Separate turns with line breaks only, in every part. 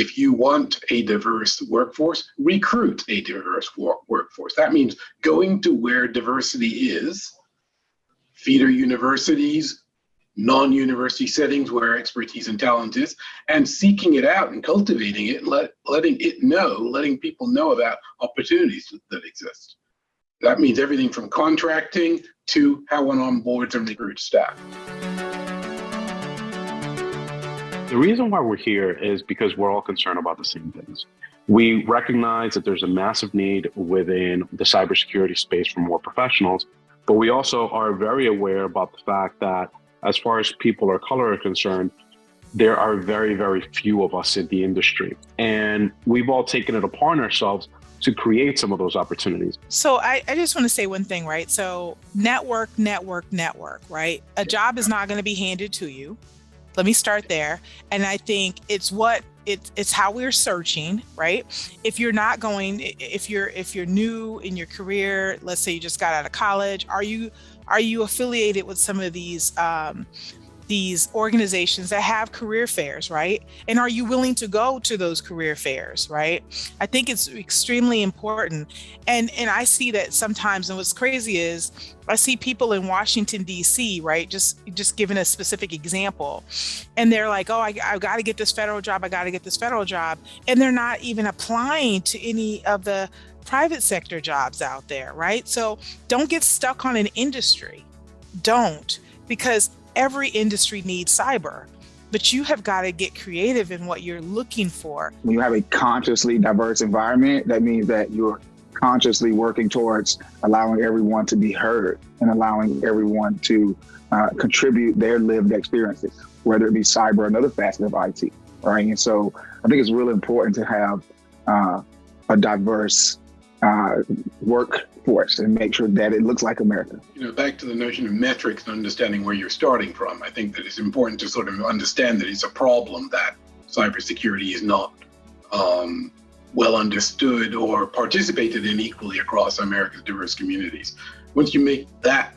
If you want a diverse workforce, recruit a diverse workforce. That means going to where diversity is, feeder universities, non-university settings where expertise and talent is, and seeking it out and cultivating it, and letting people know about opportunities that exist. That means everything from contracting to how one onboards and recruits staff.
The reason why we're here is because we're all concerned about the same things. We recognize that there's a massive need within the cybersecurity space for more professionals, but we also are very aware about the fact that as far as people of color are concerned, there are very, very few of us in the industry. And we've all taken it upon ourselves to create some of those opportunities.
So I just want to say one thing, right? So network, right? A job is not going to be handed to you. Let me start there. And I think it's how we're searching, right? If you're new in your career, let's say you just got out of college, are you affiliated with some of these organizations that have career fairs, right? And are you willing to go to those career fairs, right? I think it's extremely important. And I see that sometimes, and what's crazy is I see people in Washington, D.C., right? Just giving a specific example. And they're like, oh, I got to get this federal job. And they're not even applying to any of the private sector jobs out there, right? So don't get stuck on an industry. Don't, because every industry needs cyber, but you have got to get creative in what you're looking for.
When you have a consciously diverse environment, that means that you're consciously working towards allowing everyone to be heard and allowing everyone to contribute their lived experiences, whether it be cyber or another facet of IT, right? And so I think it's really important to have a diverse workforce and make sure that it looks like America.
Back to the notion of metrics and understanding where you're starting from, I think that it's important to sort of understand that it's a problem that cybersecurity is not well understood or participated in equally across America's diverse communities. Once you make that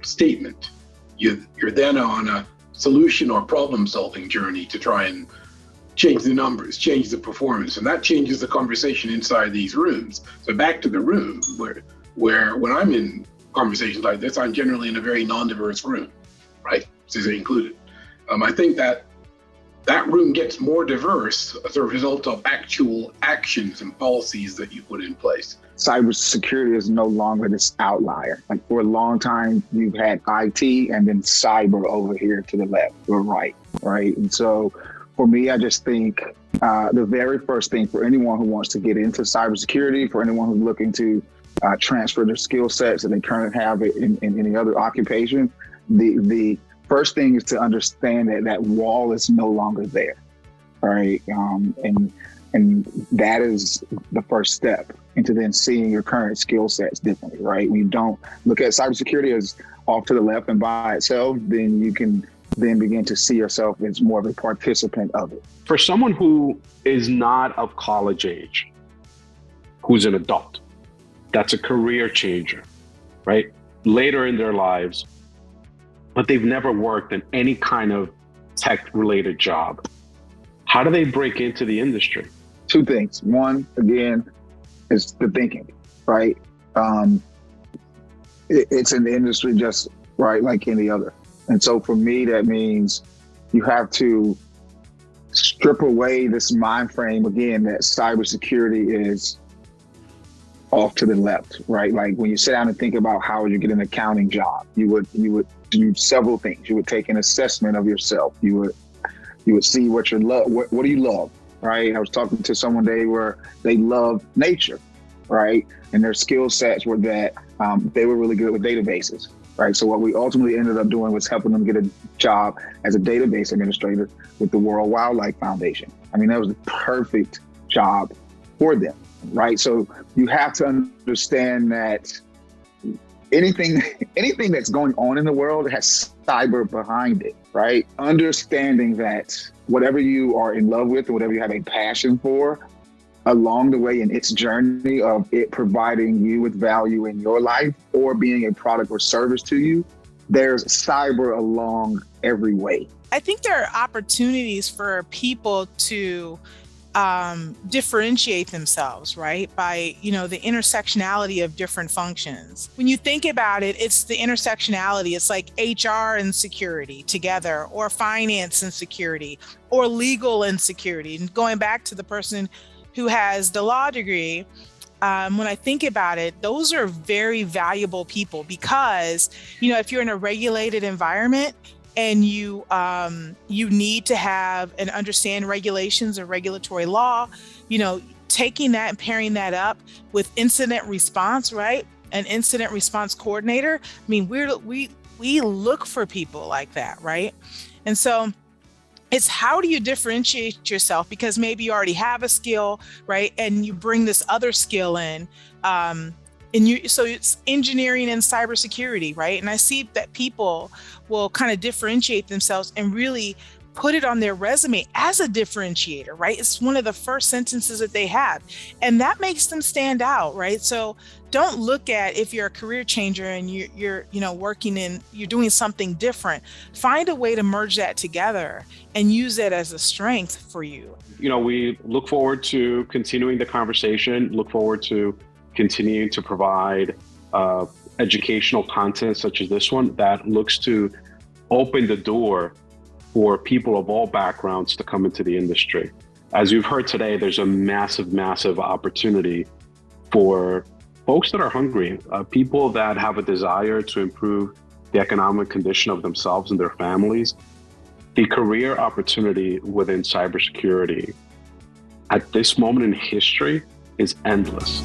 statement, you're then on a solution or problem-solving journey to try and change the numbers, change the performance, and that changes the conversation inside these rooms. So back to the room, where when I'm in conversations like this, I'm generally in a very non-diverse room, right? CISA included. I think that room gets more diverse as a result of actual actions and policies that you put in place.
Cybersecurity is no longer this outlier. Like for a long time, you've had IT and then cyber over here to the left or right? And so for me, I just think the very first thing for anyone who wants to get into cybersecurity, for anyone who's looking to transfer their skill sets that they currently have in any other occupation, the first thing is to understand that wall is no longer there, right? And that is the first step into then seeing your current skill sets differently, right? When you don't look at cybersecurity as off to the left and by itself, then you can then begin to see yourself as more of a participant of it.
For someone who is not of college age, who's an adult, that's a career changer, right? Later in their lives, but they've never worked in any kind of tech-related job. How do they break into the industry?
Two things. One, again, is the thinking, right? It's an industry just right like any other. And so for me, that means you have to strip away this mind frame again that cybersecurity is off to the left, right? Like when you sit down and think about how you get an accounting job, you would do several things. You would take an assessment of yourself. You would see what you love. What do you love, right? I was talking to someone today where they love nature, right? And their skill sets were that they were really good with databases. Right. So what we ultimately ended up doing was helping them get a job as a database administrator with the World Wildlife Foundation. I mean, that was the perfect job for them. Right. So you have to understand that anything that's going on in the world has cyber behind it. Right. Understanding that whatever you are in love with or whatever you have a passion for, along the way in its journey of it providing you with value in your life or being a product or service to you, there's cyber along every way.
I think there are opportunities for people to differentiate themselves, right? By, the intersectionality of different functions. When you think about it, it's the intersectionality. It's like HR and security together, or finance and security, or legal and security. And going back to the person who has the law degree, when I think about it, those are very valuable people because, if you're in a regulated environment, and you need to have and understand regulations or regulatory law, taking that and pairing that up with incident response, right? An incident response coordinator. I mean, we look for people like that, right? And so it's how do you differentiate yourself? Because maybe you already have a skill, right? And you bring this other skill in. So it's engineering and cybersecurity, right? And I see that people will kind of differentiate themselves and really put it on their resume as a differentiator, right? It's one of the first sentences that they have, and that makes them stand out, right? So don't look at if you're a career changer and you're you're doing something different. Find a way to merge that together and use it as a strength for you.
We look forward to continuing the conversation, look forward to continuing to provide educational content such as this one that looks to open the door for people of all backgrounds to come into the industry. As you've heard today, there's a massive, massive opportunity for folks that are hungry, people that have a desire to improve the economic condition of themselves and their families. The career opportunity within cybersecurity at this moment in history is endless.